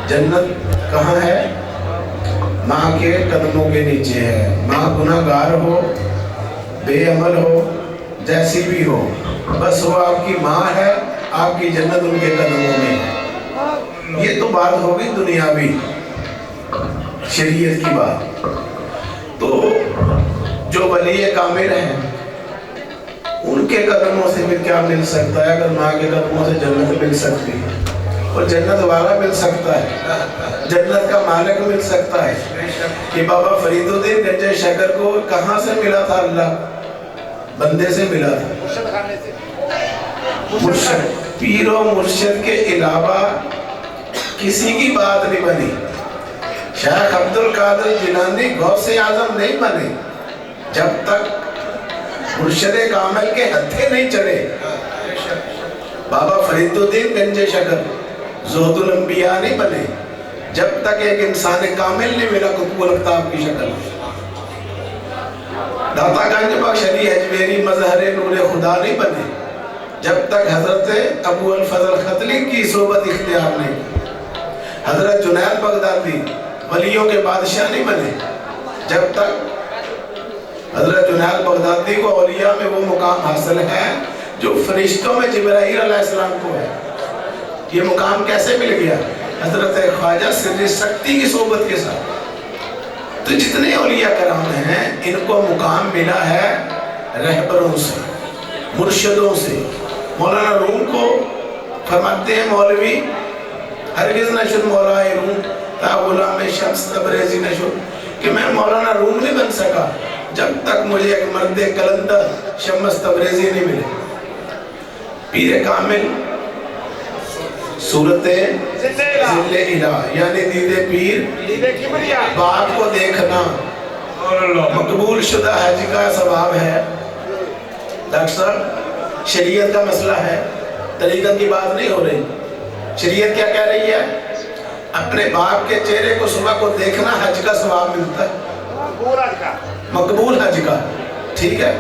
जन्नत कहाँ है? माँ के कदमों के नीचे है। माँ गुनाहगार हो, बेअमल हो, जैसी भी हो, बस वो आपकी माँ है, आपकी जन्नत उनके कदमों में है। ये तो बात होगी दुनियावी शरीयत की बात। तो जो वली कामिल हैं उनके कदमों से फिर क्या मिल सकता है? अगर माँ के कदमों से जन्नत मिल सकती है और जन्नत वाला मिल सकता है, जन्नत का मालिक मिल सकता है। कि बाबा फरीदुद्दीन गंजे शकर को कहाँ से मिला था? अल्लाह बंदे से मिला था। मुर्शिद, पीरो मुर्शिद के अलावा किसी की बात नहीं बनी। शेख अब्दुल कादिर जिलानी गौसे आजम नहीं बने जब तक मुर्शिद कामिल के हत्थे नहीं चढ़े। बाबा फरीदुद्दीन गंजे शकर ज़ुहदुल अंबिया नहीं बने जब तक एक इंसान कामिल नहीं मिला कुतुबुल अफ्ताब की शक्ल। दाता गंज बख्श अली अजमेरी मजहर नूर खुदा नहीं बने जब तक हजरत अबू अल फजल खतली की सोबत इख्तियार नहीं। हजरत जुनैद बगदादी वलियों के बादशाह नहीं बने जब तक हजरत जुनैद बगदादी को औलिया में वो मुकाम हासिल है जो फरिश्तों में जिब्राईल अलैहिस्सलाम को है। ये मुकाम कैसे मिल गया? हजरत ख्वाजा सिर्री शक्ति की सोबत के साथ। तो जितने औलिया कराम हैं इनको मुकाम मिला है रहबरों से, मुर्शिदों से। मौलाना रूम को फरमाते हैं मौलवी हरगिज़ नशुन मौलाए रूम ता गुलाम शम्स तबरेज़ी नशुन, कि मैं मौलाना रूम नहीं बन सका जब तक मुझे एक मर्द कलंदर शम्स तबरेज़ी नहीं मिले। पीर कामिल सूरत ज़िल्ले इला यानी दीदे पीर, बाप को देखना मकबूल शुदा हज का सवाब है। डॉक्टर साहब, शरीयत का मसला है, तरीक़त की बात नहीं हो रही। शरीयत क्या कह रही है? अपने बाप के चेहरे को सुबह को देखना हज का सवाब मिलता है, मकबूल हज का। ठीक है,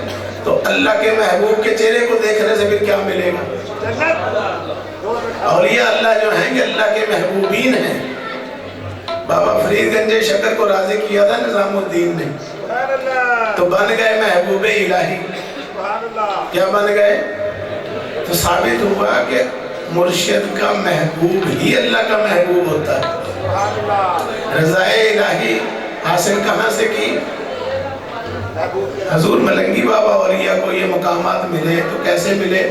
तो अल्लाह के महबूब के चेहरे को देखने से फिर क्या मिलेगा? औलिया अल्लाह जो हैं कि अल्लाह के महबूबीन हैं। बाबा फरीद गंजे शकर को राजी किया था निजामुद्दीन ने, तो बन गए महबूब इलाही। क्या बन गए? तो साबित हुआ कि मुर्शिद का महबूब ही अल्लाह का महबूब होता है। रज़ाए इलाही हासिल कहाँ से की? हजूर मलंगी बाबा औलिया को ये मकामात मिले तो कैसे मिले?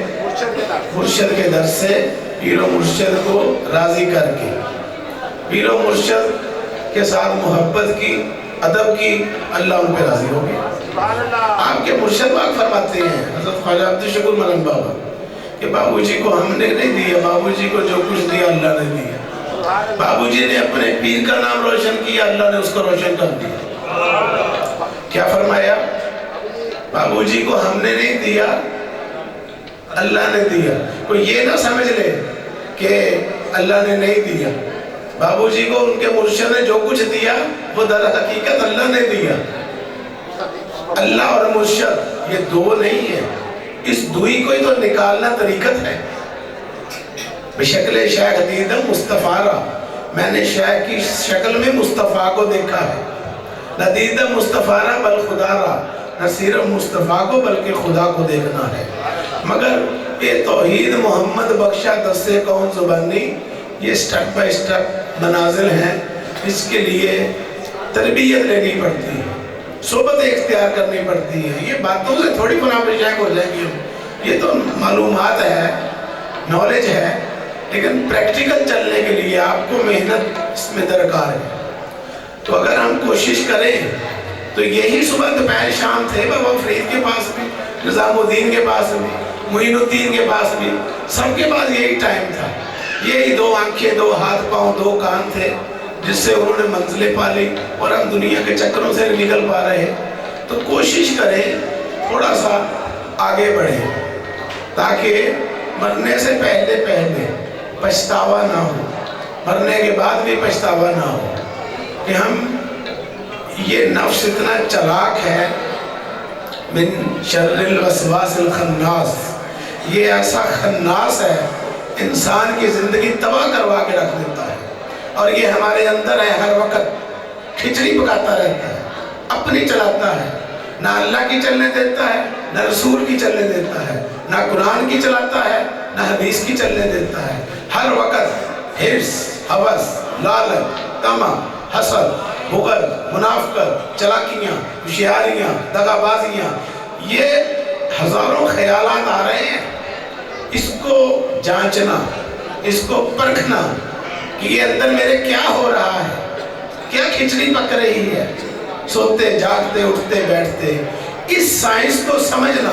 मुर्शिद के दर से, पीरो मुर्शिद को राजी करके, पीरो मुर्शिद के साथ मोहब्बत की, अदब की, अल्लाह उन पे राजी हो गया। आपके मुर्शिद बाग फरमाते हैं हज़रत ख्वाजा अब्दुल शुकुर मलंग बाबा कि बाबूजी को हमने नहीं दिया, बाबूजी को जो कुछ दिया अल्लाह ने दिया। बाबूजी ने अपने पीर का नाम रोशन किया, अल्लाह ने उसको रोशन कर दिया। क्या फरमाया? बाबूजी को हमने नहीं दिया, अल्लाह ने दिया। कोई ये ना समझ ले कि अल्लाह ने नहीं दिया। बाबूजी को उनके मुर्शिद ने जो कुछ दिया वो दर हकीकत अल्लाह ने दिया। अल्लाह और मुर्शिद ये दो नहीं है, इस दुई को ही तो निकालना तरीकत है। बेशक्ल शेख दीदम मुस्तफ़ारा, मैंने शेख की शक्ल में मुस्तफ़ा को देखा है। नदीदम मुस्तफ़ारा बल खुदारा, न सिर्फ मुस्तफ़ा को बल्कि खुदा को देखना है। मगर ये तौहीद मोहम्मद बख्शा दस्से कौन ज़ुबानी, ये स्टेप बाय स्टेप मनाजिल हैं। इसके लिए तरबियत लेनी पड़ती है, सोबत इख्तियार करनी पड़ती है। ये बातों से थोड़ी मुनाफिशाक हो जाएगी। ये तो मालूमात है, नॉलेज है, लेकिन प्रैक्टिकल चलने के लिए आपको मेहनत इसमें दरकार है। तो अगर हम कोशिश करें तो यही सुबह दोपहर शाम थे बाबा फरीद के पास भी, निजामुद्दीन के पास भी, मुइनुद्दीन के पास भी, सबके पास यही टाइम था। यही दो आंखें, दो हाथ पांव, दो कान थे जिससे उन्होंने मंजिलें पाली और हम दुनिया के चक्करों से निकल पा रहे। तो कोशिश करें थोड़ा सा आगे बढ़े ताकि मरने से पहले पहले पछतावा ना हो, मरने के बाद भी पछतावा ना हो कि हम ये नफ्स इतना चलाक है। मिन शर्रिल वसवासिल खन्नास, ये ऐसा खन्नास है انسان کی زندگی تباہ کروا کے رکھ دیتا ہے، اور یہ ہمارے اندر ہے، ہر وقت کھچڑی پکاتا رہتا ہے، اپنی چلاتا ہے، نہ اللہ کی چلنے دیتا ہے، نہ رسول کی چلنے دیتا ہے، نہ قرآن کی چلاتا ہے، نہ حدیث کی چلنے دیتا ہے۔ ہر وقت حرص، ہوس، لالچ، طمع، حسد، بغض، منافقت، چلاکیاں، ہوشیاریاں، دغا بازیاں، یہ ہزاروں خیالات آ رہے ہیں۔ اس کو جانچنا، اس کو پرکھنا کہ یہ اندر میرے کیا ہو رہا ہے، کیا کھچڑی پک رہی ہے، سوتے جاگتے اٹھتے بیٹھتے، اس سائنس کو سمجھنا،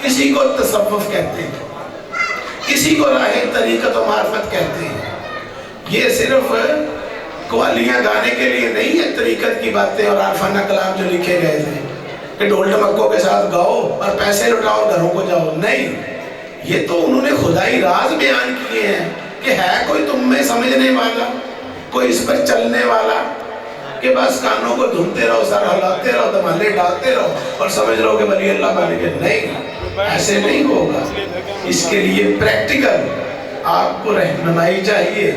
اسی کو تصوف کہتے ہیں، اسی کو راہ طریقت و معرفت کہتے ہیں۔ یہ صرف قوالیاں گانے کے لیے نہیں ہے، طریقت کی باتیں اور عارفانہ کلام جو لکھے گئے تھے کہ ڈھول ڈمکوں کے ساتھ گاؤ اور پیسے لٹاؤ گھروں کو جاؤ، نہیں، یہ تو انہوں نے خدائی راز بیان کیے ہیں کہ ہے کوئی تم میں سمجھنے والا، کوئی اس پر چلنے والا، کہ بس کانوں کو دھنتے رہو، سر ہلاتے رہو، دمالے ڈالتے رہو اور سمجھ رہو کہ ولی اللہ بنے گے۔ نہیں، ایسے نہیں ہوگا۔ اس کے لیے پریکٹیکل آپ کو رہنمائی چاہیے،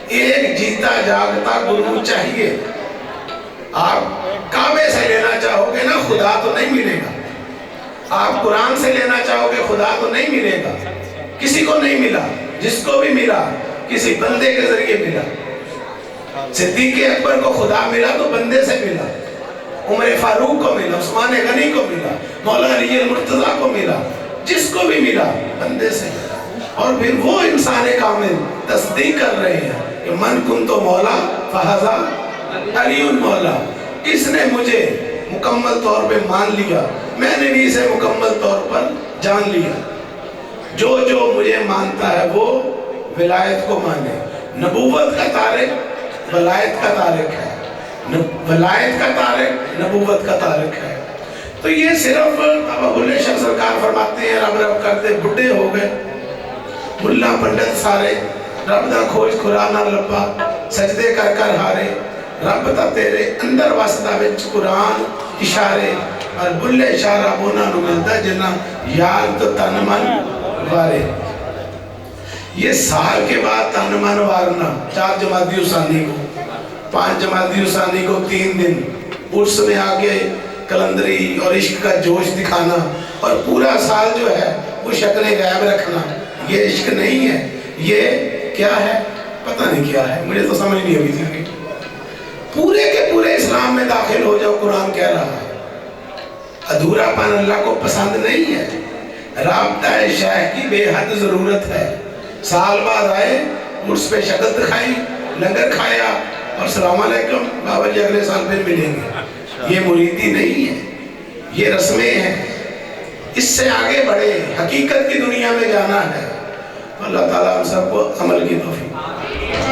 ایک جیتا جاگتا گرو چاہیے۔ آپ کعبے سے لینا چاہو گے نا، خدا تو نہیں ملے گا۔ آپ قرآن سے لینا چاہو گے، خدا تو نہیں ملے گا، کسی کو نہیں ملا، جس کو بھی ملا کسی بندے کے ذریعے ملا۔ صدیق اکبر کو خدا ملا تو بندے سے ملا، عمر فاروق کو ملا، عثمان غنی کو ملا، مولا علی المرتضیٰ کو ملا، جس کو بھی ملا بندے سے ملا۔ اور پھر وہ انسان کامل تصدیق کر رہے ہیں کہ من کنت مولا فہذا علی مولا، اس نے مجھے مکمل طور پہ مان لیا، میں نے بھی اسے مکمل طور پر جان لیا۔ جو جو مجھے مانتا ہے وہ ولایت کو مانے۔ نبوت کا تارک ولایت کا تارک ہے، ولایت کا تارک نبوت کا تارک ہے۔ تو یہ صرف بابا بلے شاہ سرکار فرماتے ہیں رب رب کرتے بڈھے ہو گئے، ملا پنڈت سارے، رب دا کھوج خدا نہ لبا، سجدے کر کر ہارے، رب تا تیرے اندر واسطہ وچ قرآن اشارے، اور بلے اشارہ بونا نو ملتا جنہ یار تو تن من وارے۔ یہ سال کے بعد تن من وارنا، 4 جمادی الثانی کو، 5 جمادی الثانی کو 3 دن عرس میں آگے کلندری اور عشق کا جوش دکھانا، اور پورا سال جو ہے وہ شکلیں غائب رکھنا، یہ عشق نہیں ہے، یہ کیا ہے پتہ نہیں کیا ہے، مجھے تو سمجھ نہیں ہوئی تھی۔ پورے کے پورے اسلام میں داخل ہو جاؤ، قرآن کہہ رہا ہے۔ ادھورا پن اللہ کو پسند نہیں ہے، رابطہ شیخ کی بے حد ضرورت ہے۔ سال بعد آئے، عرس پہ شکل دکھائی، لنگر کھایا اور السلام علیکم بابا جی اگلے سال پھر ملیں گے، یہ مریدی نہیں ہے، یہ رسمیں ہیں۔ اس سے آگے بڑھے، حقیقت کی دنیا میں جانا ہے۔ اللہ تعالیٰ ہم سب کو عمل کی توفیق